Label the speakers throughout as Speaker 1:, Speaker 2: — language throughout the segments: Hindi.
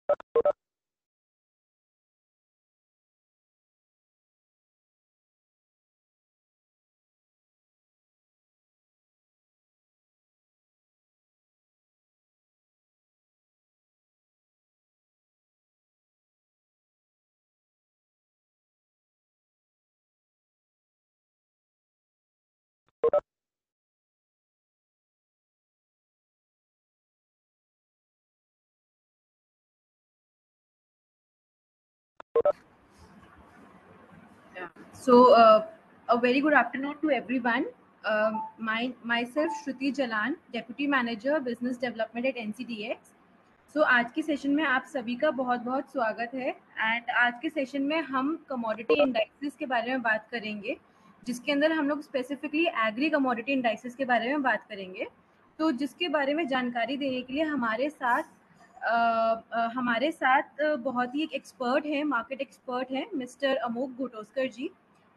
Speaker 1: Yeah. So, a very good afternoon to everyone. Myself Shruti Jalan, Deputy Manager Business Development at NCDX. सो आज के सेशन में आप सभी का बहुत बहुत स्वागत है एंड आज के सेशन में हम कमोडिटी इंडाइसेस के बारे में बात करेंगे, जिसके अंदर हम लोग स्पेसिफिकली एग्री कमोडिटी इंडाइसेस के बारे में बात करेंगे। तो जिसके बारे में जानकारी देने के लिए हमारे साथ बहुत ही एक एक्सपर्ट है, मार्केट एक्सपर्ट है, मिस्टर अमोक घोटोस्कर जी।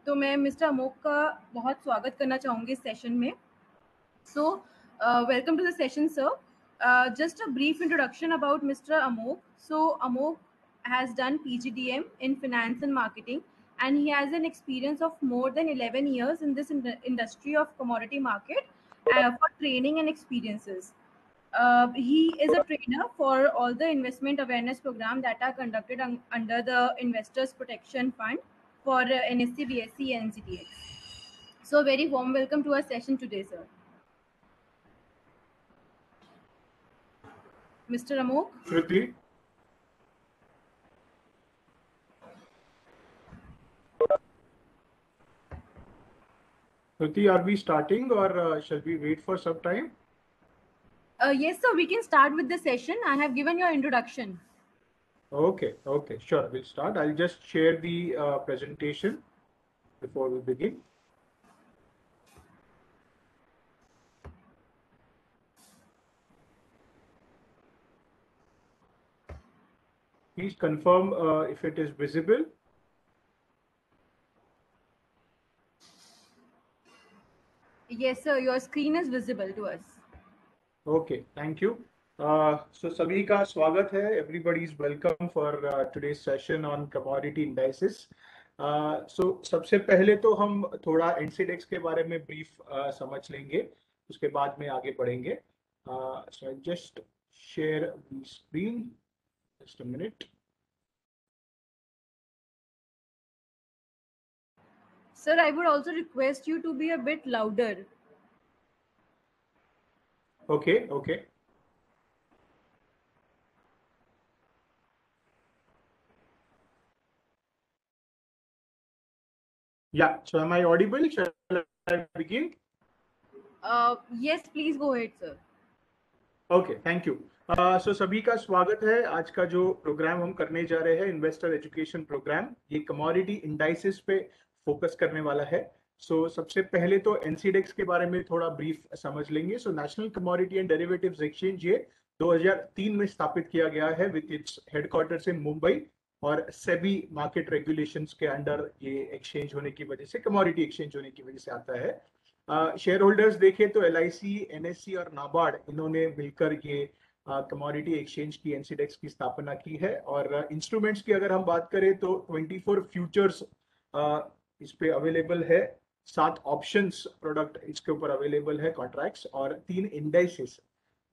Speaker 1: तो मैं मिस्टर अमोक का बहुत स्वागत करना चाहूँगी इस सेशन में। So, welcome to the session, sir. Just a brief introduction about Mr. Amok. So, Amok has done PGDM in finance and marketing, and he has an experience of more than 11 years in this industry of commodity market for training and experiences. He is a trainer for all the investment awareness program that are conducted under the Investors Protection Fund for NSE, BSE, and NCTX. So, very warm welcome to our session today, sir. Mr. Amok?
Speaker 2: Shruti? Shruti, are we starting or shall we wait for some time?
Speaker 1: Yes, sir, we can start with the session. I have given your introduction.
Speaker 2: Okay, sure, we'll start. I'll just share the presentation before we begin. Please confirm if it is visible.
Speaker 1: Yes, sir, your screen is visible to us.
Speaker 2: Okay, thank you. So सभी का स्वागत है. Everybody is welcome for today's session on commodity indices. So सबसे पहले तो हम थोड़ा NCDEX के बारे में brief समझ लेंगे, उसके बाद में आगे बढ़ेंगे. So I'll just share the screen. Just a minute.
Speaker 1: Sir, I would also request you to be a bit louder.
Speaker 2: Okay. Yeah, so am I audible? Shall I begin?
Speaker 1: Yes, please go ahead, sir.
Speaker 2: Okay, thank you. So सभी का स्वागत है. आज का जो प्रोग्राम हम करने जा रहे हैं, इन्वेस्टर एजुकेशन प्रोग्राम, ये कमोडिटी इंडाइसेस पे फोकस करने वाला है. सो सबसे पहले तो एनसीडेक्स के बारे में थोड़ा ब्रीफ समझ लेंगे. So national commodity and derivatives exchange ये 2003 में स्थापित किया गया है विद इट्स हेडक्वार्टर्स इन मुंबई, और सेबी मार्केट रेगुलेशंस के अंडर ये एक्सचेंज होने की वजह से, कमोडिटी एक्सचेंज होने की वजह से आता है. शेयर होल्डर्स देखें तो LIC, NSE और नाबार्ड, इन्होंने मिलकर ये कमोडिटी एक्सचेंज की, एनसीडेक्स की स्थापना की है. और इंस्ट्रूमेंट्स की अगर हम बात करें तो 24 फ्यूचर्स इस पे अवेलेबल है, 7 ऑप्शंस प्रोडक्ट इसके ऊपर अवेलेबल है, कॉन्ट्रैक्ट्स, और 3 इंडेक्सेस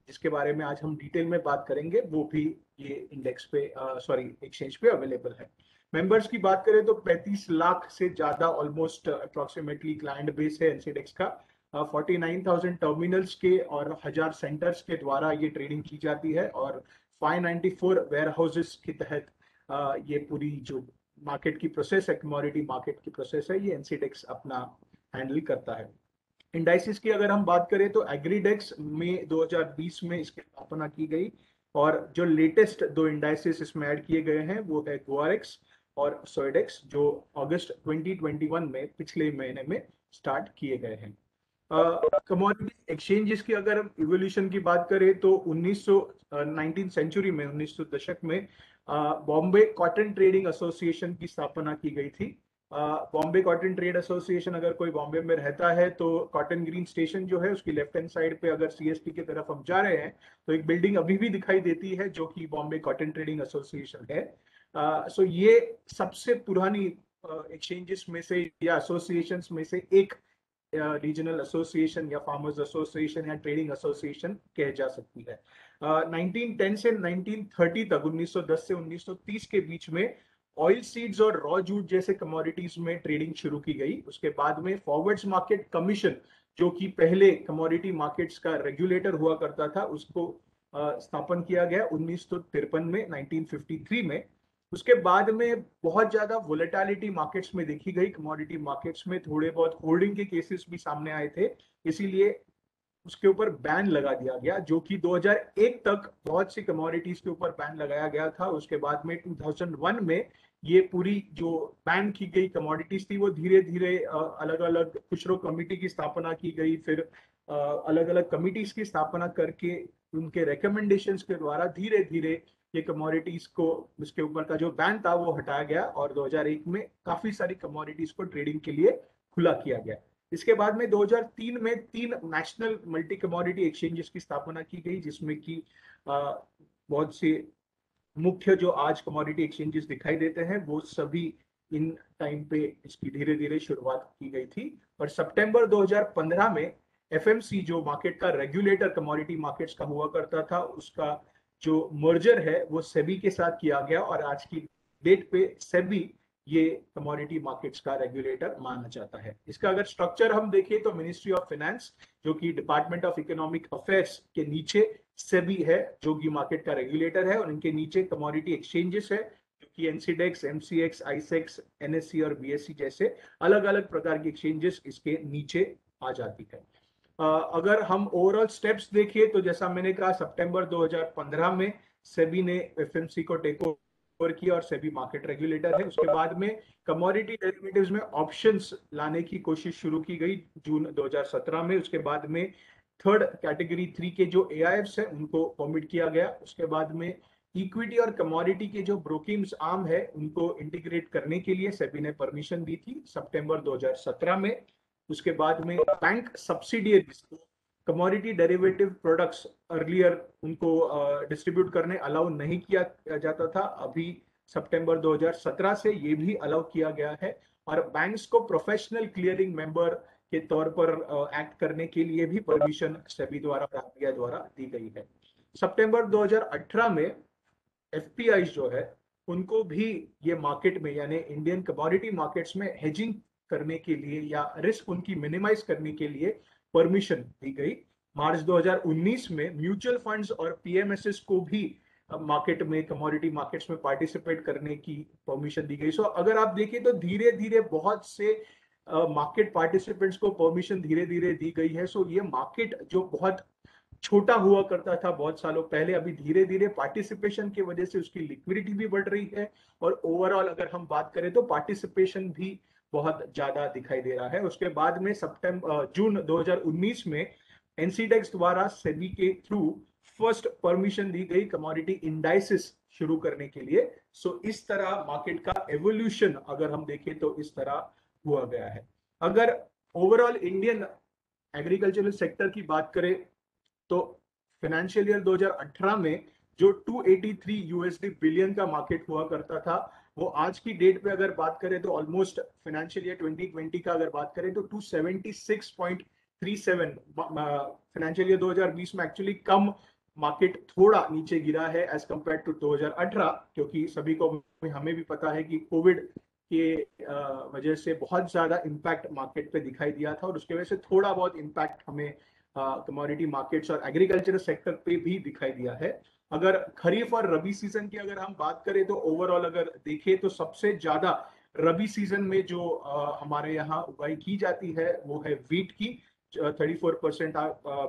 Speaker 2: जिसके बारे में आज हम डिटेल में बात करेंगे, वो भी ये इंडेक्स पे एक्सचेंज पे अवेलेबल है. मेंबर्स की बात करें तो 35 लाख से ज्यादा ऑलमोस्ट अप्रोक्सीमेटली क्लाइंट बेस है एनसीडेक्स का. 49,000 टर्मिनल्स के और 1000 सेंटर्स के द्वारा ये ट्रेडिंग की जाती है, और 594 वेयर हाउसेस के तहत ये पूरी जो मार्केट की प्रोसेस है, कमोडिटी मार्केट की प्रोसेस है, ये एनसीडेक्स अपना हैंडल करता है. इंडाइसिस की अगर हम बात करें तो एग्रीडेक्स में 2020 में इसकी स्थापना की गई, और जो लेटेस्ट 2 इंडाइसिस इसमें ऐड किए गए हैं वो है गोआरेक्स और सोइडेक्स, जो अगस्त 2021 में, पिछले महीने में स्टार्ट किए गए हैं. कमोडिटी एक्सचेंजेस की अगर हम इवोल्यूशन की बात करें तो 19th सेंचुरी में, 1900 दशक में बॉम्बे कॉटन ट्रेडिंग एसोसिएशन की स्थापना की गई थी, बॉम्बे कॉटन ट्रेड एसोसिएशन, अगर कोई बॉम्बे में रहता है तो कॉटन ग्रीन स्टेशन जो है उसकी लेफ्ट हैंड साइड पे अगर सीएसटी की तरफ हम जा रहे हैं तो एक बिल्डिंग अभी भी दिखाई देती है जो कि बॉम्बे कॉटन ट्रेडिंग एसोसिएशन है। सो ये सबसे पुरानी एक्सचेंजेस में से या एसोसिएशंस में से एक रीजनल एसोसिएशन या फार्मर्स एसोसिएशन या ट्रेडिंग एसोसिएशन कह जा सकती है। 1910 से 1930 तक, 1910 से 1930 के बीच में ऑयल सीड्स और रॉ जूट जैसे कमोडिटीज में ट्रेडिंग शुरू की गई। उसके बाद में फॉरवर्ड्स मार्केट कमीशन, जो कि पहले कमोडिटी मार्केट्स का रेगुलेटर हुआ करता था, उसको स्थापन किया गया 1953 में, 1953 में। उसके बाद में बहुत ज्यादा वोलेटिलिटी मार्केट्स में देखी गई, कमोडिटी मार्केट्स में थोड़े बहुत होल्डिंग के केसेस भी सामने आए थे, इसीलिए उसके ऊपर बैन लगा दिया गया, जो कि 2001 तक बहुत सी कमोडिटीज के ऊपर बैन लगाया गया था। उसके बाद में 2001 में ये पूरी जो बैन की गई कमोडिटीज थी वो धीरे धीरे अलग अलग खुशरो कमेटी की स्थापना की गई, फिर अलग अलग कमिटीज की स्थापना करके उनके रिकमेंडेशंस के द्वारा धीरे धीरे ये कमोडिटीज को, इसके ऊपर का जो बैन था वो हटाया गया और 2001 में काफी सारी कमोडिटीज को ट्रेडिंग के लिए खुला किया गया। इसके बाद में 2003 में 3 नेशनल मल्टी कमोडिटी एक्सचेंजेस की स्थापना की गई, जिसमें कि बहुत से मुख्य जो आज कमोडिटी एक्सचेंजेस दिखाई देते हैं वो सभी इन टाइम पे इसकी धीरे धीरे शुरुआत की गई थी। और सितंबर 2015 में एफएमसी, जो मार्केट का रेगुलेटर कमोडिटी मार्केट्स का हुआ करता था, उसका जो मर्जर है वो सेबी के साथ किया गया और आज की डेट पे सेबी ये कमोडिटी मार्केट्स का रेगुलेटर माना जाता है। इसका अगर स्ट्रक्चर हम देखें तो मिनिस्ट्री ऑफ फाइनेंस, जो कि डिपार्टमेंट ऑफ इकोनॉमिक अफेयर्स के नीचे सेबी है, जो कि मार्केट का रेगुलेटर है, और इनके नीचे कमोडिटी एक्सचेंजेस है, जो कि एनसीडेक्स, एमसीएक्स, आईसेक्स, एनएससी और बीएससी जैसे अलग अलग प्रकार की एक्सचेंजेस इसके नीचे आ जाती है। अगर हम ओवरऑल स्टेप्स देखें तो जैसा मैंने कहा, सितंबर 2015 में सेबी ने एफएमसी को टेक ओवर किया और सेबी मार्केट रेगुलेटर है। उसके बाद में कमोडिटी डेरिवेटिव्स में ऑप्शंस लाने की कोशिश शुरू की गई जून 2017 में। उसके बाद में थर्ड कैटेगरी 3 के जो एआईएफ्स है उनको परमिट किया गया। उसके बाद में इक्विटी और कमोडिटी के जो ब्रोकिंग आर्म है उनको इंटीग्रेट करने के लिए सेबी ने परमिशन दी थी सितंबर 2017 में। उसके बाद में बैंक सब्सिडियरीज को कमोडिटी डेरिवेटिव प्रोडक्ट्स अर्लियर उनको डिस्ट्रीब्यूट करने अलाउ नहीं किया जाता था, अभी सितंबर 2017 से ये भी अलाउ किया गया है। और बैंक्स को प्रोफेशनल क्लियरिंग मेंबर के तौर पर एक्ट करने के लिए भी परमिशन सेबी द्वारा, आरबीआई द्वारा दी गई है। सितंबर 2018 में एफपीआई जो है उनको भी ये मार्केट में, यानी इंडियन कमोडिटी मार्केट्स में हेजिंग करने के लिए या रिस्क उनकी मिनिमाइज करने के लिए परमिशन दी गई। मार्च 2019 में म्यूचुअल फंड्स और पीएमएसएस को भी मार्केट में, कमोडिटी मार्केट्स में पार्टिसिपेट करने की परमिशन दी गई। सो अगर आप देखें तो धीरे धीरे बहुत से मार्केट पार्टिसिपेंट्स को परमिशन धीरे धीरे दी गई है। सो ये मार्केट जो बहुत छोटा हुआ करता था बहुत सालों पहले, अभी धीरे धीरे पार्टिसिपेशन की वजह से उसकी लिक्विडिटी भी बढ़ रही है और ओवरऑल अगर हम बात करें तो पार्टिसिपेशन भी बहुत ज्यादा दिखाई दे रहा है। उसके बाद में जून 2019 में एनसीडेक्स द्वारा सेबी के थ्रू फर्स्ट परमिशन दी गई कमोडिटी इंडाइसेस शुरू करने के लिए। सो इस तरह मार्केट का एवोल्यूशन अगर हम देखें तो इस तरह हुआ गया है। अगर ओवरऑल इंडियन एग्रीकल्चरल सेक्टर की बात करें तो फाइनेंशियल ईयर 2018 में जो 283 यूएसडी बिलियन का मार्केट हुआ करता था, वो आज की डेट पे अगर बात करें तो ऑलमोस्ट फाइनेंशियल ईयर 2020 का अगर बात करें तो 276.37। फाइनेंशियल ईयर 2020 में एक्चुअली कम मार्केट थोड़ा नीचे गिरा है एज कंपेयर टू 2018, क्योंकि सभी को, हमें भी पता है कि कोविड के वजह से बहुत ज्यादा इम्पैक्ट मार्केट पे दिखाई दिया था और उसके वजह से थोड़ा बहुत इम्पैक्ट हमें कमोडिटी मार्केट्स और एग्रीकल्चर सेक्टर पे भी दिखाई दिया है। अगर खरीफ और रबी सीजन की अगर हम बात करें तो ओवरऑल अगर देखें तो सबसे ज्यादा रबी सीजन में जो हमारे यहाँ उगाई की जाती है वो है वीट की, 34%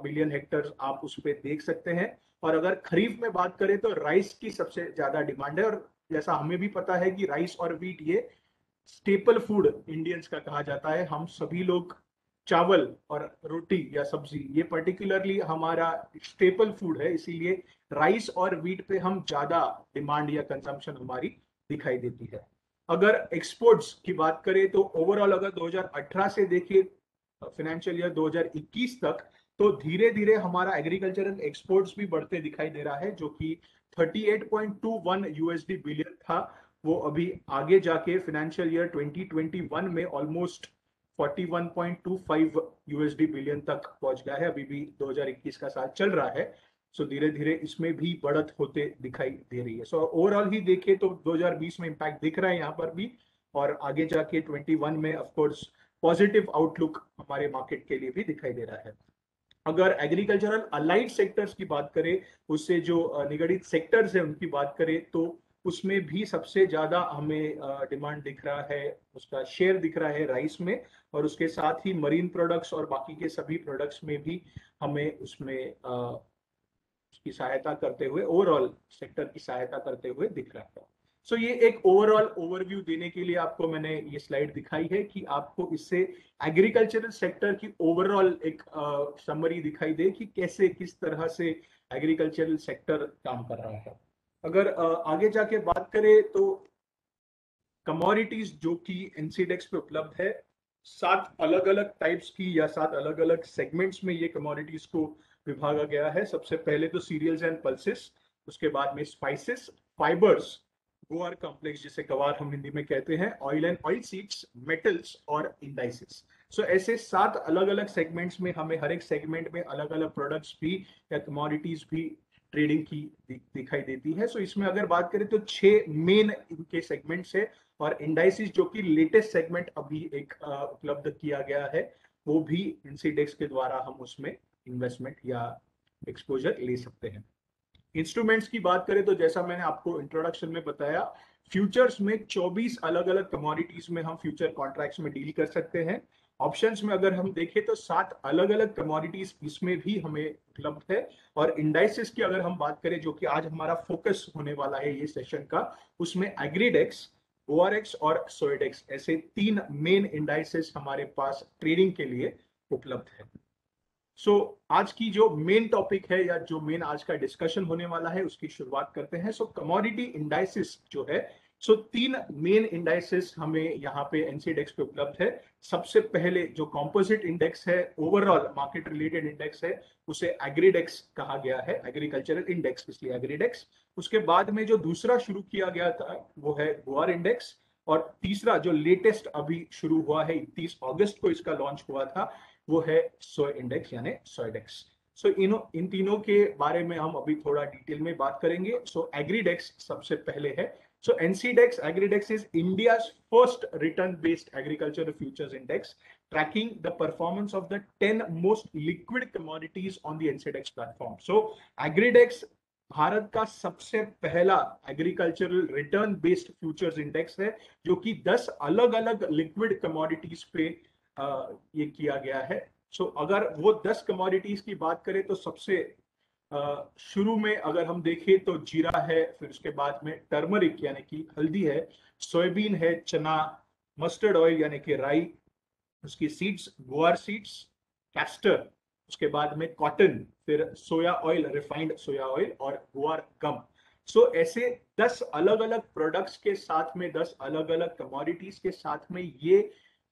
Speaker 2: बिलियन हेक्टर आप उस पर देख सकते हैं। और अगर खरीफ में बात करें तो राइस की सबसे ज्यादा डिमांड है और जैसा हमें भी पता है कि राइस और वीट ये स्टेपल फूड इंडियंस का कहा जाता है। हम सभी लोग चावल और रोटी या सब्जी, ये पर्टिकुलरली हमारा स्टेपल फूड है, इसीलिए राइस और वीट पे हम ज्यादा डिमांड या कंजम्पशन हमारी दिखाई देती है। अगर एक्सपोर्ट्स की बात करें तो ओवरऑल अगर 2018 से देखिए फाइनेंशियल ईयर 2021 तक, तो धीरे धीरे हमारा एग्रीकल्चरल एक्सपोर्ट्स भी बढ़ते दिखाई दे रहा है, जो कि 38.21 यूएसडी बिलियन था, वो अभी आगे जाके फाइनेंशियल ईयर 2021 में ऑलमोस्ट 41.25 यूएसडी बिलियन तक पहुंच गया है। अभी भी 2021 का साल चल रहा है, सो धीरे धीरे इसमें भी बढ़त होते दिखाई दे रही है। सो ओवरऑल ही देखे तो 2020 में इम्पैक्ट दिख रहा है यहाँ पर भी, और आगे जाके 21 में ऑफ कोर्स पॉजिटिव आउटलुक हमारे मार्केट के लिए भी दिखाई दे रहा है। अगर एग्रीकल्चरल अलाइड सेक्टर्स की बात करें, उससे जो निगडित सेक्टर्स है उनकी बात करें, तो उसमें भी सबसे ज्यादा हमें डिमांड दिख रहा है, उसका शेयर दिख रहा है राइस में, और उसके साथ ही मरीन प्रोडक्ट्स और बाकी के सभी प्रोडक्ट्स में भी हमें उसमें की सहायता करते हुए, ओवरऑल सेक्टर की सहायता करते हुए दिख रहा है। सो ये एक ओवरऑल ओवरव्यू देने के लिए आपको मैंने ये स्लाइड दिखाई है कि आपको इससे एग्रीकल्चरल सेक्टर की ओवरऑल एक समरी दिखाई दे कि कैसे किस तरह से एग्रीकल्चरल सेक्टर काम कर रहा है। अगर आगे जाके बात करें तो कमोडिटीज जो कि एनसीडेक्स पे उपलब्ध है, 7 अलग अलग टाइप्स की या 7 अलग अलग सेगमेंट्स में ये कमोडिटीज को विभागा गया है। सबसे पहले तो सीरियल्स एंड पल्सेस, उसके बाद में स्पाइसेस, फाइबर्स, गुआर कॉम्प्लेक्स जिसे गवार हम हिंदी में कहते हैं, oil and oil seeds, metals और इंडाइसेस। सो ऐसे 7 अलग अलग सेगमेंट्स में हमें हर एक सेगमेंट में अलग अलग प्रोडक्ट्स भी या कमोडिटीज भी ट्रेडिंग की दिखाई देती है। सो इसमें अगर बात करें तो 6 मेन इनके सेगमेंट्स है, और इंडाइसिस जो कि लेटेस्ट सेगमेंट अभी एक उपलब्ध किया गया है, वो भी इंसीडेक्स के द्वारा हम उसमें इन्वेस्टमेंट या एक्सपोजर ले सकते हैं। इंस्ट्रूमेंट्स की बात करें तो जैसा मैंने आपको इंट्रोडक्शन में बताया, फ्यूचर्स में 24 अलग अलग कमोडिटीज में हम फ्यूचर कॉन्ट्रैक्ट्स में डील कर सकते हैं। ऑप्शंस में अगर हम देखें तो 7 अलग अलग कमोडिटीज इसमें भी हमें उपलब्ध है। और इंडाइसेस की अगर हम बात करें, जो कि आज हमारा फोकस होने वाला है ये सेशन का, उसमें एग्रीडेक्स, ओआरएक्स और सोएडेक्स, ऐसे 3 मेन इंडाइसेस हमारे पास ट्रेडिंग के लिए उपलब्ध है। सो आज की जो मेन टॉपिक है या जो मेन आज का डिस्कशन होने वाला है उसकी शुरुआत करते हैं। सो कमोडिटी इंडाइसिस जो है, सो 3 मेन इंडाइसेस हमें यहाँ पे एनसीडेक्स पे उपलब्ध है। सबसे पहले जो कॉम्पोजिट इंडेक्स है, ओवरऑल मार्केट रिलेटेड इंडेक्स है, उसे एग्रीडेक्स कहा गया है, एग्रीकल्चरल इंडेक्स इसलिए एग्रीडेक्स। उसके बाद में जो दूसरा शुरू किया गया था वो है गुआर इंडेक्स, और तीसरा जो लेटेस्ट अभी शुरू हुआ है, 31 अगस्त को इसका लॉन्च हुआ था, वो है सोय इंडेक्स यानी सोएडेक्स। सो इन तीनों के बारे में हम अभी थोड़ा डिटेल में बात करेंगे। सो एग्रीडेक्स सबसे पहले है। So NCDEX Agridex is India's first return-based agricultural futures index, tracking the performance of the 10 most liquid commodities on the NCDEX platform. So Agridex Bharat का सबसे पहला agricultural return based futures index है, जो कि 10 अलग अलग लिक्विड कमोडिटीज पे ये किया गया है। सो अगर वो 10 कमोडिटीज की बात करें तो सबसे शुरू में अगर हम देखें तो जीरा है, फिर उसके बाद में टर्मरिक यानी कि हल्दी है, सोयाबीन है, चना, मस्टर्ड ऑयल यानी कि राई, उसकी सीड्स गुआर सीड्स, कैस्टर, उसके बाद में कॉटन, फिर सोया ऑयल, रिफाइंड सोया ऑयल और गुआर गम। सो ऐसे 10 अलग अलग प्रोडक्ट्स के साथ में 10 अलग अलग कमोडिटीज के साथ में ये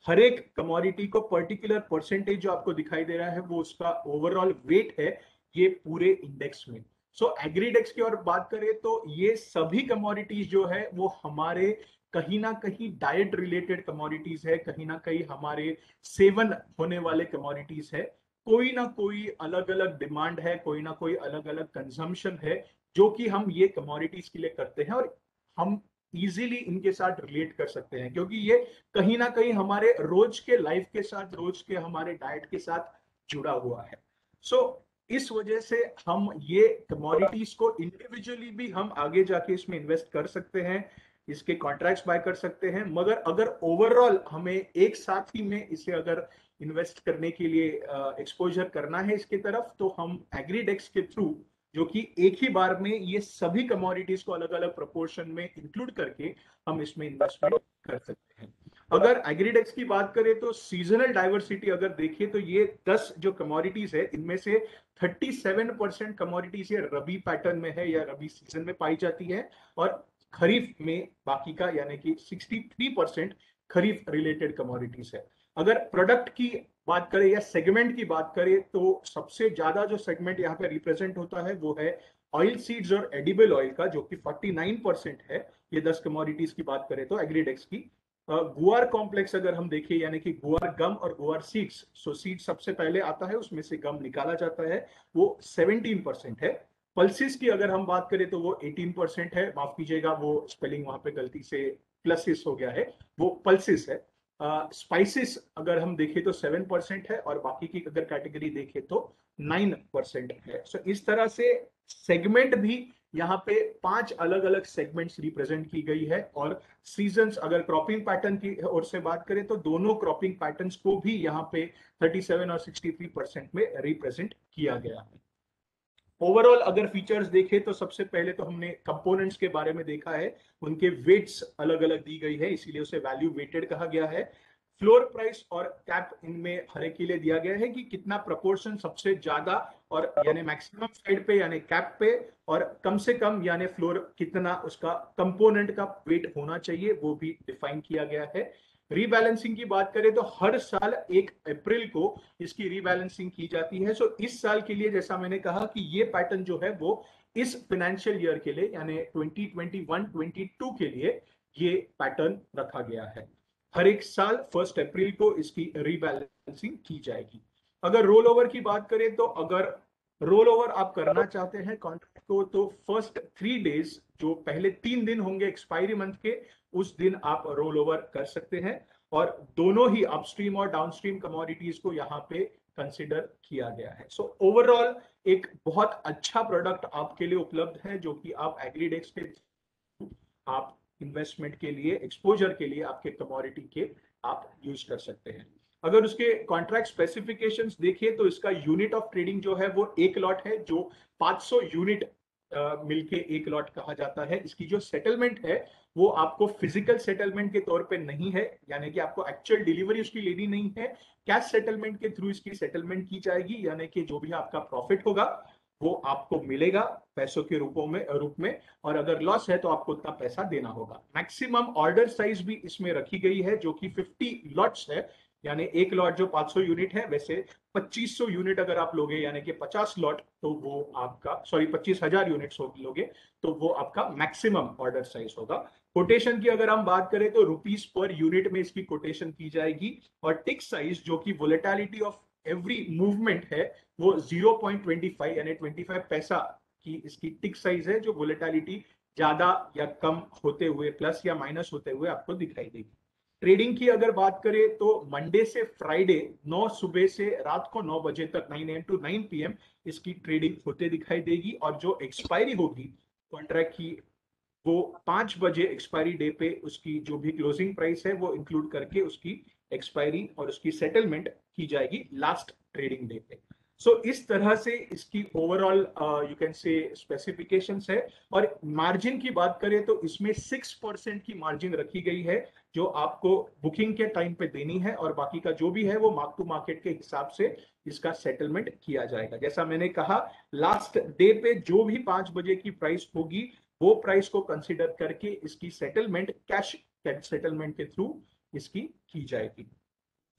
Speaker 2: हर एक कमोडिटी को पर्टिकुलर परसेंटेज जो आपको दिखाई दे रहा है वो उसका ओवरऑल वेट है ये पूरे इंडेक्स में। सो एग्रीडेक्स की और बात करें तो ये सभी कमोडिटीज जो है वो हमारे कहीं ना कहीं डाइट रिलेटेड कमोडिटीज है, कहीं ना कहीं हमारे सेवन होने वाले कमोडिटीज है। कोई ना कोई अलग अलग डिमांड है, कोई ना कोई अलग अलग कंजम्पशन है जो कि हम ये कमोडिटीज के लिए करते हैं, और हम इजीली इनके साथ रिलेट कर सकते हैं क्योंकि ये कहीं ना कहीं हमारे रोज के लाइफ के साथ, रोज के हमारे डाइट के साथ जुड़ा हुआ है। सो इस वजह से हम ये कमोडिटीज को इंडिविजुअली भी हम आगे जाके इसमें इन्वेस्ट कर सकते हैं, इसके कॉन्ट्रैक्ट्स बाय कर सकते हैं, मगर अगर ओवरऑल हमें एक साथ ही में इसे अगर इन्वेस्ट करने के लिए एक्सपोजर करना है इसकी तरफ, तो हम एग्रीडेक्स के थ्रू, जो कि एक ही बार में ये सभी कमोडिटीज को अलग अलग प्रोपोर्शन में इंक्लूड करके हम इसमें इन्वेस्टमेंट कर सकते हैं। अगर एग्रीडेक्स की बात करें तो सीजनल डाइवर्सिटी अगर देखिए तो ये 10 जो कमोडिटीज है इनमें से 37% कमोडिटीज ये रबी पैटर्न में है या रबी सीजन में पाई जाती है, और खरीफ में बाकी का यानी कि 63% खरीफ रिलेटेड कमोडिटीज है। अगर प्रोडक्ट की बात करें या सेगमेंट की बात करें तो सबसे ज्यादा जो सेगमेंट यहाँ पे रिप्रेजेंट होता है वो है ऑयल सीड्स और एडिबल ऑयल का, जो कि 49% है। ये 10 कमोडिटीज की बात करें तो एग्रीडेक्स की। गुआर कॉम्प्लेक्स अगर हम देखें यानी कि गुआर गम और गुआर सीड्स, सो सीड सबसे पहले आता है, उसमें से गम निकाला जाता है, वो 17% है। पल्सिस की अगर हम बात करें तो वो 18% है, माफ कीजिएगा वो स्पेलिंग वहां पे गलती से प्लसिस हो गया है, वो पल्सिस है। स्पाइसिस अगर हम देखें तो 7% है और बाकी की अगर कैटेगरी देखें तो 9% है। सो इस तरह से सेगमेंट भी यहाँ पे 5 अलग अलग सेगमेंट्स रिप्रेजेंट की गई है। और सीजन्स अगर क्रॉपिंग पैटर्न की ओर से बात करें तो दोनों क्रॉपिंग पैटर्न्स को भी यहाँ पे 37 और 63% में रिप्रेजेंट किया गया है। ओवरऑल अगर फीचर्स देखें तो सबसे पहले तो हमने कंपोनेंट्स के बारे में देखा है, उनके वेट्स अलग अलग दी गई है, इसीलिए उसे वैल्यू वेटेड कहा गया है। फ्लोर प्राइस और कैप इनमें हर एक के लिए दिया गया है कि कितना प्रपोर्शन सबसे ज्यादा और यानी मैक्सिमम साइड पे यानी कैप पे, और कम से कम यानी फ्लोर कितना उसका कंपोनेंट का वेट होना चाहिए, वो भी डिफाइन किया गया है। रीबैलेंसिंग की बात करें तो हर साल 1 अप्रैल को इसकी रीबैलेंसिंग की जाती है। सो इस साल के लिए जैसा मैंने कहा कि ये पैटर्न जो है वो इस फाइनेंशियल ईयर के लिए यानी 2021-22 के लिए ये पैटर्न रखा गया है। हर एक साल 1 अप्रैल को इसकी रीबैलेंसिंग की जाएगी। अगर रोल ओवर की बात करें तो अगर रोल ओवर आप करना चाहते हैं कॉन्ट्रैक्ट को तो फर्स्ट 3 डेज, जो पहले 3 दिन होंगे एक्सपायरी मंथ के, उस दिन आप रोल ओवर कर सकते हैं। और दोनों ही अपस्ट्रीम और डाउनस्ट्रीम कमोडिटीज को यहाँ पे कंसिडर किया गया है। सो ओवरऑल एक बहुत अच्छा प्रोडक्ट आपके लिए उपलब्ध है, जो कि आप एग्रीडेक्स के आप इन्वेस्टमेंट के लिए, एक्सपोजर के लिए आपके कमोडिटी के आप यूज कर सकते हैं। अगर उसके कॉन्ट्रैक्ट स्पेसिफिकेशंस देखिए तो इसका यूनिट ऑफ ट्रेडिंग जो है वो 1 लॉट है, जो 500 यूनिट मिलके 1 लॉट कहा जाता है। इसकी जो सेटलमेंट है वो आपको फिजिकल सेटलमेंट के तौर पे नहीं है, यानी कि आपको एक्चुअल डिलीवरी उसकी लेनी नहीं है। कैश सेटलमेंट के थ्रू इसकी सेटलमेंट की जाएगी, यानी कि जो भी आपका प्रॉफिट होगा वो आपको मिलेगा पैसों के रूप में, और अगर लॉस है तो आपको उतना पैसा देना होगा। मैक्सिमम ऑर्डर साइज भी इसमें रखी गई है, जो कि 50 लॉट्स है, यानी एक लॉट जो 500 यूनिट है, वैसे 2500 यूनिट अगर आप लोगे यानी कि 50 लॉट, तो वो आपका 25,000 यूनिट्स लोगे तो वो आपका मैक्सिमम ऑर्डर साइज होगा। कोटेशन की अगर हम बात करें तो रुपीस पर यूनिट में इसकी कोटेशन की जाएगी। और टिक साइज जो कि वोलेटिलिटी ऑफ एवरी मूवमेंट है वो 0.25 यानी 25 पैसा की इसकी टिक साइज है, जो वोलेटिलिटी ज्यादा या कम होते हुए, प्लस या माइनस होते हुए आपको दिखाई देगी। ट्रेडिंग की अगर बात करें तो मंडे से फ्राइडे 9 सुबह से रात को 9 बजे तक 9 AM to 9 PM इसकी ट्रेडिंग होते दिखाई देगी। और जो एक्सपायरी होगी कॉन्ट्रैक्ट की वो 5 बजे एक्सपायरी डे पे उसकी जो भी क्लोजिंग प्राइस है वो इंक्लूड करके उसकी एक्सपायरी और उसकी सेटलमेंट की जाएगी लास्ट ट्रेडिंग डे पे। सो इस तरह से इसकी overall you can say specifications है। और मार्जिन की बात करें तो इसमें 6% की मार्जिन रखी गई है, जो आपको बुकिंग के टाइम पे देनी है, और बाकी का जो भी है वो मार्क टू मार्केट के हिसाब से इसका सेटलमेंट किया जाएगा। जैसा मैंने कहा, लास्ट डे पे जो भी 5 बजे की प्राइस होगी वो प्राइस को कंसिडर करके इसकी सेटलमेंट कैश सेटलमेंट के थ्रू इसकी की जाएगी।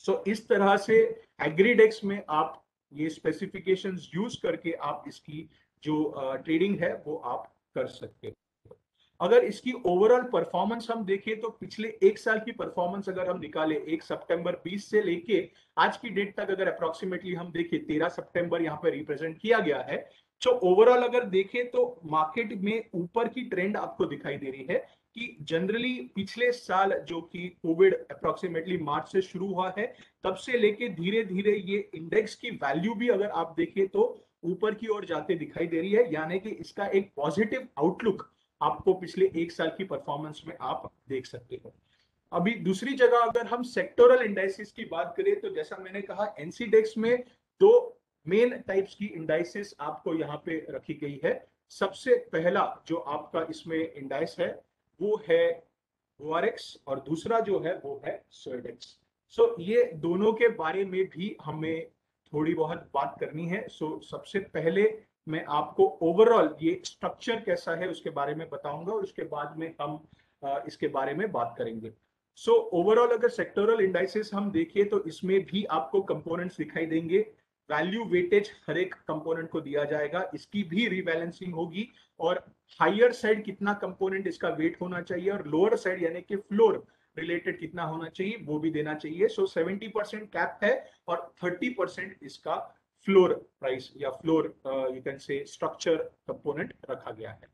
Speaker 2: सो इस तरह से एग्रीडेक्स में आप ये स्पेसिफिकेशंस यूज करके आप इसकी जो ट्रेडिंग है वो आप कर सकते हो। अगर इसकी ओवरऑल परफॉर्मेंस हम देखें तो पिछले 1 साल की परफॉर्मेंस अगर हम निकालें 1 सितंबर 20 से लेके आज की डेट तक, अगर अप्रोक्सीमेटली हम देखें 13 सितंबर यहाँ पर रिप्रेजेंट किया गया है, तो ओवरऑल अगर देखें तो मार्केट में ऊपर की ट्रेंड आपको दिखाई दे रही है कि जनरली पिछले साल जो कि कोविड अप्रोक्सीमेटली मार्च से शुरू हुआ है, तब से लेके धीरे धीरे ये इंडेक्स की वैल्यू भी अगर आप देखें तो ऊपर की ओर जाते दिखाई दे रही है, यानी कि इसका एक पॉजिटिव आउटलुक आपको पिछले 1 साल की परफॉर्मेंस में आप देख सकते हो। अभी दूसरी जगह अगर हम सेक्टोरल इंडाइसिस की बात करें तो जैसा मैंने कहा एनसीडेक्स में 2 मेन टाइप्स की इंडाइसिस आपको यहाँ पे रखी गई है। सबसे पहला जो आपका इसमें इंडाइस है वो है ओआरएक्स, और दूसरा जो है वो है सोएडेक्स। सो ये दोनों के बारे में भी हमें थोड़ी बहुत बात करनी है। सो सबसे पहले मैं आपको ओवरऑल ये स्ट्रक्चर कैसा है उसके बारे में बताऊंगा और उसके बाद में हम इसके बारे में बात करेंगे। सो ओवरऑल अगर सेक्टोरल इंडाइसेस हम देखें तो इसमें भी आपको कंपोनेंट्स दिखाई देंगे। वैल्यू वेटेज हर एक कंपोनेंट को दिया जाएगा, इसकी भी रीबैलेंसिंग होगी, और हायर साइड कितना कंपोनेंट इसका वेट होना चाहिए और लोअर साइड यानी कि फ्लोर रिलेटेड कितना होना चाहिए वो भी देना चाहिए। सो 70% कैप है और 30% इसका फ्लोर प्राइस या floor you can say structure component रखा गया है।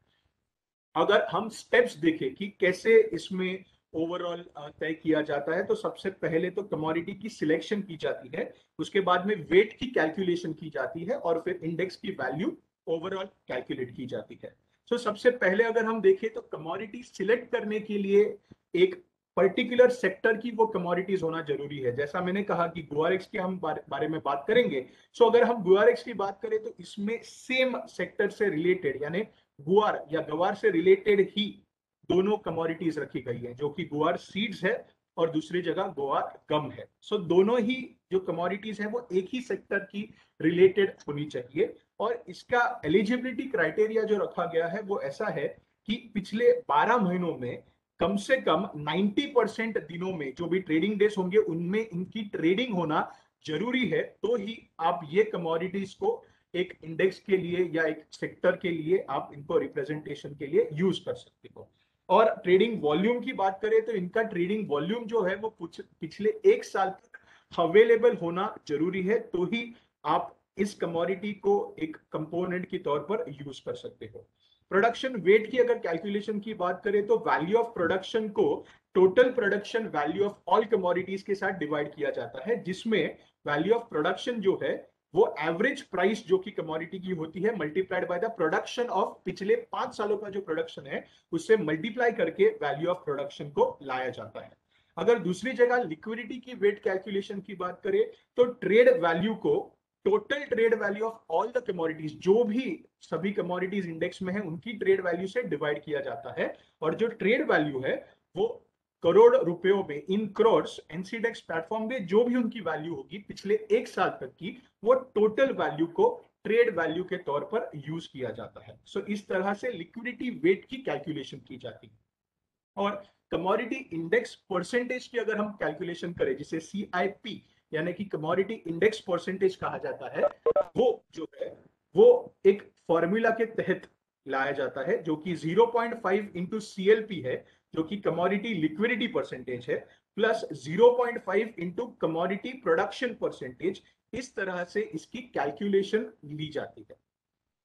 Speaker 2: अगर हम स्टेप्स देखें कि कैसे इसमें ओवरऑल तय किया जाता है, तो सबसे पहले तो कमोडिटी की सिलेक्शन की जाती है, उसके बाद में वेट की कैलकुलेशन की जाती है और फिर इंडेक्स की वैल्यू ओवरऑल कैलकुलेट की जाती है। तो सबसे पहले अगर हम देखें तो कमोडिटी सिलेक्ट करने के लिए एक पर्टिकुलर सेक्टर की वो कमोडिटीज होना जरूरी है। जैसा मैंने कहा कि गुआरेक्स की हम बारे में बात करेंगे। सो अगर हम गुआरेक्स की बात करें तो इसमें सेम सेक्टर से रिलेटेड यानी गुआर या गवार से रिलेटेड ही दोनों कमोडिटीज रखी गई है, जो कि गुआर सीड्स है और दूसरी जगह गुआर गम है। सो दोनों ही जो कमोडिटीज है वो एक ही सेक्टर की रिलेटेड होनी चाहिए। और इसका एलिजिबिलिटी क्राइटेरिया जो रखा गया है वो ऐसा है कि पिछले 12 महीनों में कम से कम 90% दिनों में जो भी ट्रेडिंग डेज होंगे उनमें इनकी ट्रेडिंग होना जरूरी है, तो ही आप ये कमोडिटीज को एक इंडेक्स के लिए या एक सेक्टर के लिए आप इनको रिप्रेजेंटेशन के लिए यूज कर सकते हो। और ट्रेडिंग वॉल्यूम की बात करें तो इनका ट्रेडिंग वॉल्यूम जो है वो पिछले एक साल तक अवेलेबल होना जरूरी है, तो ही आप इस कमोडिटी को एक कंपोनेंट के तौर पर यूज कर सकते हो। प्रोडक्शन वेट की अगर कैलकुलेशन की बात करें तो वैल्यू ऑफ प्रोडक्शन को total production value of all commodities के साथ डिवाइड किया जाता है, जिसमें वैल्यू ऑफ प्रोडक्शन जो है वो एवरेज प्राइस जो कि कमोडिटी की होती है multiplied by the production of पिछले 5 सालों का जो प्रोडक्शन है उससे मल्टीप्लाई करके वैल्यू ऑफ प्रोडक्शन को लाया जाता है। अगर दूसरी जगह लिक्विडिटी की वेट कैलकुलेशन की बात करें तो ट्रेड वैल्यू को total trade value of all the commodities, जो भी सभी कमोडिटीज इंडेक्स में है उनकी ट्रेड वैल्यू से डिवाइड किया जाता है। और जो ट्रेड वैल्यू है वो करोड़ रुपयों में इन करोड्स एनसीडेक्स प्लेटफॉर्म में जो भी उनकी वैल्यू होगी पिछले एक साल तक की, वो टोटल वैल्यू को ट्रेड वैल्यू के तौर पर यूज किया जाता है। सो इस तरह से लिक्विडिटी वेट की कैलकुलेशन की जाती है। और कमोडिटी इंडेक्स परसेंटेज की अगर हम कैलकुलेशन करें, जिसे CIP यानी कि कमोडिटी इंडेक्स परसेंटेज कहा जाता है, वो जो है वो एक फॉर्मूला के तहत लाया जाता है जो कि 0.5 इंटू CLP है, जो कि कमोडिटी लिक्विडिटी परसेंटेज है, plus 0.5 into commodity production percentage. इस तरह से इसकी कैलकुलेशन ली जाती है।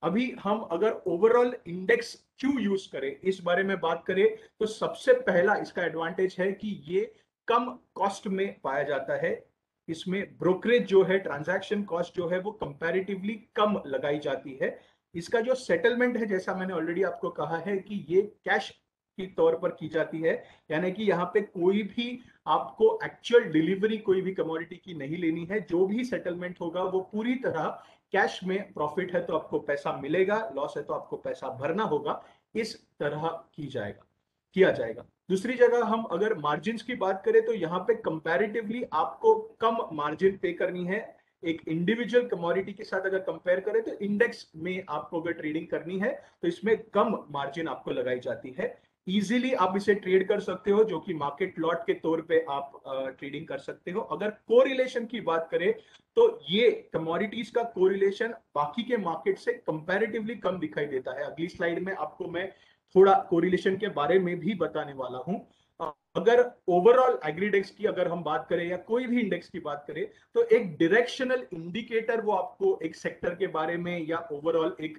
Speaker 2: अभी हम अगर ओवरऑल इंडेक्स क्यों यूज करें इस बारे में बात करें तो सबसे पहला इसका एडवांटेज है कि ये कम कॉस्ट में पाया जाता है। इसमें ब्रोकरेज जो है, ट्रांजैक्शन कॉस्ट जो है वो कंपैरेटिवली कम लगाई जाती है। इसका जो सेटलमेंट है, जैसा मैंने ऑलरेडी आपको कहा है कि ये कैश की तौर पर की जाती है, यानी कि यहाँ पे कोई भी आपको एक्चुअल डिलीवरी कोई भी कमोडिटी की नहीं लेनी है। जो भी सेटलमेंट होगा वो पूरी तरह कैश में, प्रॉफिट है तो आपको पैसा मिलेगा, लॉस है तो आपको पैसा भरना होगा, इस तरह किया जाएगा। दूसरी जगह हम अगर मार्जिन की बात करें तो यहाँ पे कंपैरेटिवली आपको कम मार्जिन पे करनी है। एक इंडिविजुअल कमोडिटी के साथ अगर कंपेयर करें तो इंडेक्स में आपको अगर ट्रेडिंग करनी है तो इसमें कम मार्जिन आपको लगाई जाती है। इजीली आप इसे ट्रेड कर सकते हो, जो कि मार्केट लॉट के तौर पे आप ट्रेडिंग कर सकते हो। अगर कोरिलेशन की बात करें तो ये कमोडिटीज का कोरिलेशन बाकी के मार्केट से कंपैरेटिवली कम दिखाई देता है। अगली स्लाइड में आपको मैं थोड़ा कोरिलेशन के बारे में भी बताने वाला हूं। अगर ओवरऑल एग्रीडेक्स की अगर हम बात करें या कोई भी इंडेक्स की बात करें तो एक डायरेक्शनल इंडिकेटर वो आपको एक सेक्टर के बारे में या ओवरऑल एक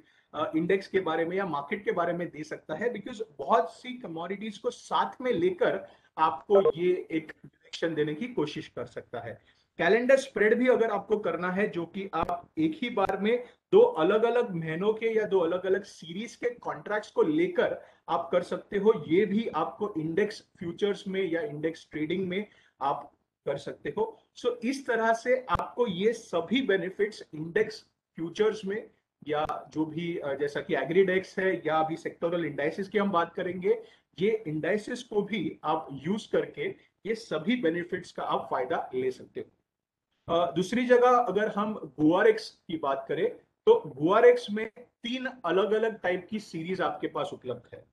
Speaker 2: इंडेक्स के बारे में या मार्केट के बारे में दे सकता है, बिकॉज बहुत सी कमोडिटीज को साथ में लेकर आपको ये एक डायरेक्शन देने की कोशिश कर सकता है। कैलेंडर स्प्रेड भी अगर आपको करना है, जो कि आप एक ही बार में दो अलग अलग महीनों के या दो अलग अलग सीरीज के कॉन्ट्रैक्ट्स को लेकर आप कर सकते हो, ये भी आपको इंडेक्स फ्यूचर्स में या इंडेक्स ट्रेडिंग में आप कर सकते हो। सो इस तरह से आपको ये सभी बेनिफिट्स इंडेक्स फ्यूचर्स में या जो भी जैसा कि एग्रीडेक्स है या अभी सेक्टोरल इंडाइसेस की हम बात करेंगे, ये इंडाइसेस को भी आप यूज करके ये सभी बेनिफिट्स का आप फायदा ले सकते हो। दूसरी जगह अगर हम गुआरेक्स की बात करें तो गुआरेक्स में 3 अलग अलग टाइप की सीरीज आपके पास उपलब्ध है,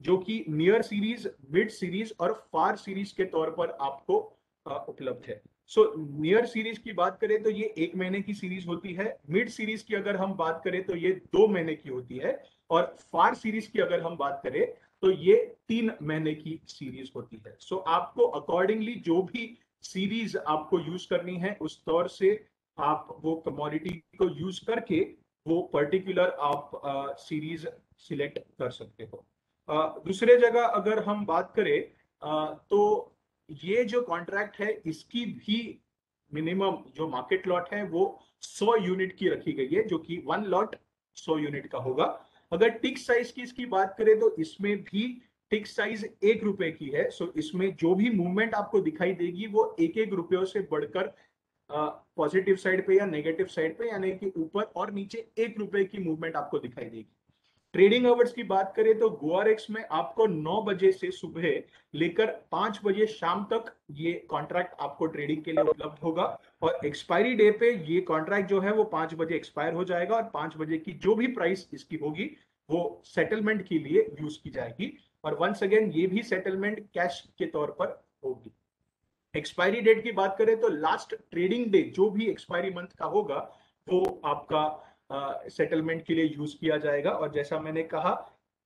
Speaker 2: जो कि नियर सीरीज, मिड सीरीज और फार सीरीज के तौर पर आपको उपलब्ध है। सो नियर सीरीज की बात करें तो ये 1 महीने की सीरीज होती है, मिड सीरीज की अगर हम बात करें तो ये 2 महीने की होती है, और फार सीरीज की अगर हम बात करें तो ये 3 महीने की सीरीज होती है। सो आपको अकॉर्डिंगली जो भी सीरीज आपको यूज करनी है उस तौर से आप वो कमोडिटी को यूज करके वो पर्टिकुलर आप सीरीज सिलेक्ट कर सकते हो। दूसरे जगह अगर हम बात करें तो ये जो कॉन्ट्रैक्ट है इसकी भी मिनिमम जो मार्केट लॉट है वो 100 यूनिट की रखी गई है, जो कि 1 लॉट 100 यूनिट का होगा। अगर टिक साइज की इसकी बात करें तो इसमें भी टिक साइज 1 रुपए की है। सो इसमें जो भी मूवमेंट आपको दिखाई देगी वो 1-1 रुपयों से बढ़कर पॉजिटिव साइड पे या नेगेटिव साइड पे, यानी कि ऊपर और नीचे 1 रुपए की मूवमेंट आपको दिखाई देगी। ट्रेडिंग आवर्स की बात करें तो गोआरएक्स में आपको 9 बजे से सुबह लेकर 5 बजे शाम तक ये कॉन्ट्रैक्ट आपको ट्रेडिंग के लिए उपलब्ध होगा, और एक्सपायरी डे पे ये कॉन्ट्रैक्ट जो है वो 5 बजे एक्सपायर हो जाएगा, और 5 बजे की जो भी प्राइस इसकी होगी वो सेटलमेंट के लिए यूज की जाएगी, और वंस अगेन ये भी सेटलमेंट कैश के तौर पर होगी। एक्सपायरी डेट की बात करें तो लास्ट ट्रेडिंग डे जो भी एक्सपायरी मंथ का होगा वो आपका सेटलमेंट के लिए यूज किया जाएगा। और जैसा मैंने कहा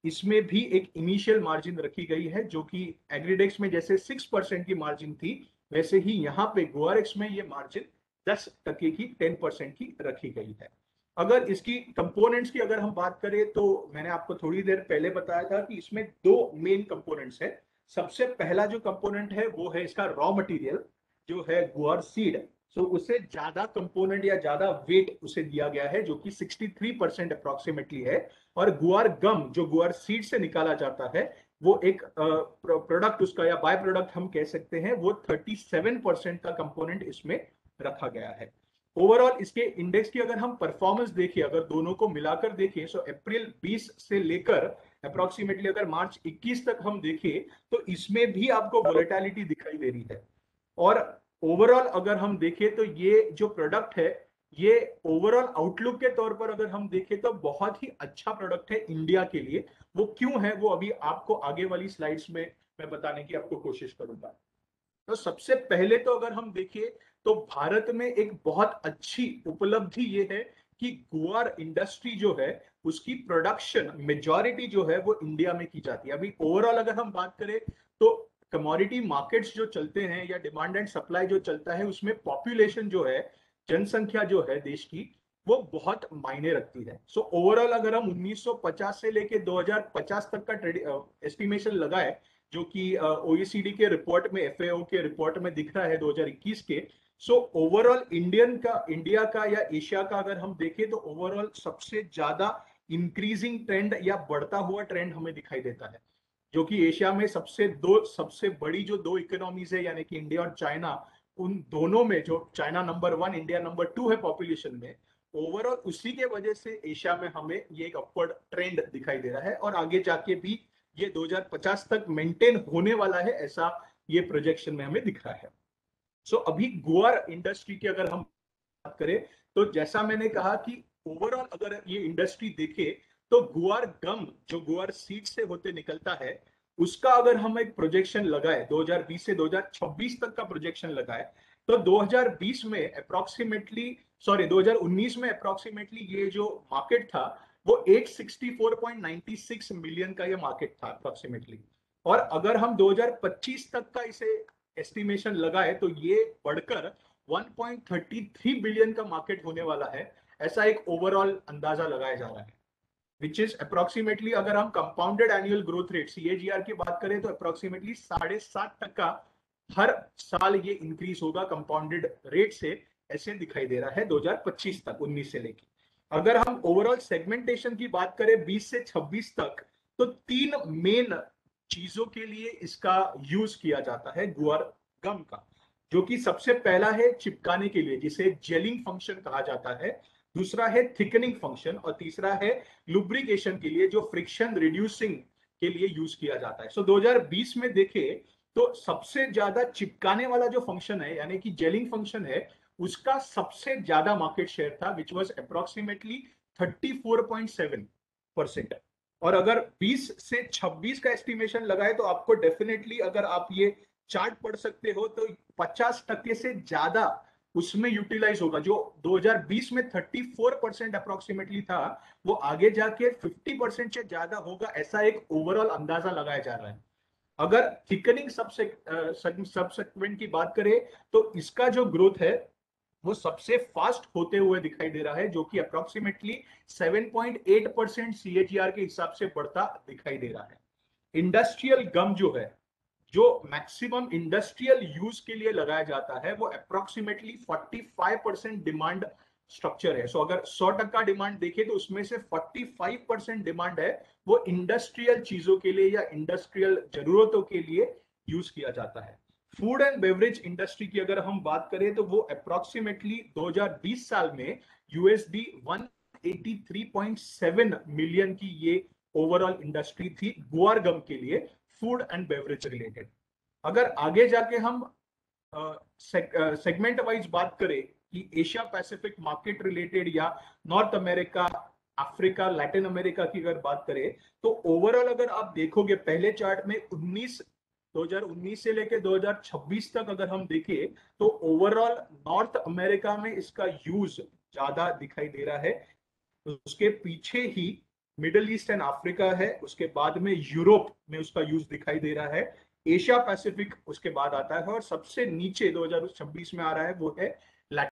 Speaker 2: इसमें भी एक इनिशियल मार्जिन रखी गई है, जो कि एग्रीडेक्स में जैसे 6% की मार्जिन थी, वैसे ही यहाँ पे गोआरएक्स में ये मार्जिन 10% की 10% की रखी गई है। अगर इसकी कंपोनेंट्स की अगर हम बात करें तो मैंने आपको थोड़ी देर पहले बताया था कि इसमें 2 मेन कंपोनेंट्स है। सबसे पहला जो कंपोनेंट है वो है इसका रॉ मटेरियल जो है गुआर सीड। सो उसे ज्यादा कंपोनेंट या ज्यादा वेट उसे दिया गया है, जो कि 63% अप्रोक्सीमेटली है, और गुआर गम जो गुआर सीड से निकाला जाता है वो एक प्रोडक्ट उसका या बाय प्रोडक्ट हम कह सकते हैं, वो 37% का कंपोनेंट इसमें रखा गया है। ओवरऑल इसके इंडेक्स की अगर हम परफॉर्मेंस देखें, अगर दोनों को मिलाकर देखें, सो अप्रैल 20 से लेकर अप्रोक्सीमेटली अगर मार्च 21 तक हम देखें तो इसमें भी आपको वोलेटिलिटी दिखाई दे रही है। और ओवरऑल अगर हम देखें तो ये जो प्रोडक्ट है ये ओवरऑल आउटलुक के तौर पर अगर हम देखें तो बहुत ही अच्छा प्रोडक्ट है इंडिया के लिए। वो क्यों है वो अभी आपको आगे वाली स्लाइड्स में मैं बताने की आपको कोशिश करूंगा। तो सबसे पहले तो अगर हम देखें तो भारत में एक बहुत अच्छी उपलब्धि ये है कि गुआर इंडस्ट्री जो है उसकी प्रोडक्शन मेजॉरिटी जो है वो इंडिया में की जाती है। अभी ओवरऑल अगर हम बात करें तो कमोडिटी मार्केट्स जो चलते हैं या डिमांड एंड सप्लाई जो चलता है उसमें पॉपुलेशन जो है, जनसंख्या जो है देश की, वो बहुत मायने रखती है। सो ओवरऑल अगर हम 1950 से लेके 2050 तक का एस्टिमेशन लगाए, जो कि ओईसीडी के रिपोर्ट में, एफएओ के रिपोर्ट में दिख रहा है 2021 के, सो ओवरऑल इंडिया का या एशिया का अगर हम देखें तो ओवरऑल सबसे ज्यादा इंक्रीजिंग ट्रेंड या बढ़ता हुआ ट्रेंड हमें दिखाई देता है, जो कि एशिया में सबसे बड़ी जो 2 इकोनॉमीज है यानी कि इंडिया और चाइना, उन दोनों में जो चाइना नंबर 1 इंडिया नंबर 2 है पॉपुलेशन में, ओवरऑल उसी के वजह से एशिया में हमें ये एक अपवर्ड ट्रेंड दिखाई दे रहा है, और आगे जाके भी ये 2050 तक मेंटेन होने वाला है, ऐसा ये प्रोजेक्शन में हमें दिख रहा है। सो अभी गुआर इंडस्ट्री की अगर हम बात करें तो जैसा मैंने कहा कि ओवरऑल अगर ये इंडस्ट्री देखे तो गुआर गम जो गुआर सीड से होते निकलता है उसका अगर हम एक प्रोजेक्शन लगाए 2020 से 2026 तक का प्रोजेक्शन लगाए तो 2020 में अप्रोक्सीमेटली 2019 में अप्रोक्सीमेटली ये जो मार्केट था वो 864.96 मिलियन का ये मार्केट था अप्रोक्सीमेटली, और अगर हम 2025 तक का इसे एस्टिमेशन लगाए तो ये बढ़कर 1.33 बिलियन का मार्केट होने वाला है, ऐसा एक ओवरऑल अंदाजा लगाया जा रहा है, विच इज अप्रोक्सीमेटली अगर हम compounded annual growth rate CAGR की बात करें तो अप्रोक्सीमेटली 7.5% हर साल ये इंक्रीज होगा कंपाउंडेड रेट से, ऐसे दिखाई दे रहा है 2025 तक 19 से लेके। अगर हम ओवरऑल सेगमेंटेशन की बात करें 20 से 26 तक तो 3 मेन चीजों के लिए इसका यूज किया जाता है गुआर गम का, जो कि सबसे पहला है चिपकाने के लिए जिसे जेलिंग फंक्शन कहा जाता है, दूसरा है थिकनिंग फंक्शन, और तीसरा है लुब्रिकेशन के लिए जो फ्रिक्शन रिड्यूसिंग के लिए यूज किया जाता है। 2020 में देखे तो सबसे ज्यादा चिपकाने वाला जो फंक्शन है यानी कि जेलिंग फंक्शन है उसका सबसे ज्यादा मार्केट शेयर था, विच वाज अप्रोक्सीमेटली 34.7%। और अगर 20 से 26 का एस्टिमेशन लगाए तो आपको डेफिनेटली, अगर आप ये चार्ट पढ़ सकते हो, तो 50% से ज्यादा उसमें यूटिलाइज होगा। जो 2020 में 34% अप्रोक्सीमेटली था, वो आगे जाके 50% से ज्यादा होगा, ऐसा एक ओवरऑल अंदाजा लगाया जा रहा है। अगर थिकनिंग सबसेक्वेंट की बात करें तो इसका जो ग्रोथ है वो सबसे फास्ट होते हुए दिखाई दे रहा है, जो कि अप्रोक्सीमेटली 7.8% CAGR के हिसाब से बढ़ता दिखाई दे रहा है। इंडस्ट्रियल गम जो है, जो मैक्सिमम इंडस्ट्रियल यूज के लिए लगाया जाता है, वो अप्रोक्सीमेटली 45% डिमांड स्ट्रक्चर है। सो अगर 100% डिमांड देखें तो उसमें से 45% डिमांड है वो इंडस्ट्रियल चीजों के लिए या इंडस्ट्रियल जरूरतों के लिए यूज किया जाता है। फूड एंड बेवरेज इंडस्ट्री की अगर हम बात करें तो वो अप्रोक्सीमेटली 2020 साल में USD 183.7 मिलियन की ये ओवरऑल इंडस्ट्री थी गुआर गम के लिए, फूड एंड बेवरेज रिलेटेड। अगर आगे जाके हम सेगमेंट वाइज बात करें कि एशिया पैसिफिक मार्केट रिलेटेड या north America, Africa, Latin America की अगर बात करें तो ओवरऑल अगर आप देखोगे पहले चार्ट में 2019 से लेकर 2026 तक अगर हम देखें तो ओवरऑल नॉर्थ अमेरिका में इसका यूज ज्यादा दिखाई दे रहा है। उसके पीछे ही मिडल ईस्ट एंड अफ्रीका है, उसके बाद में यूरोप में उसका यूज दिखाई दे रहा है, एशिया पैसिफिक उसके बाद आता है, और सबसे नीचे 2026 में आ रहा है वो है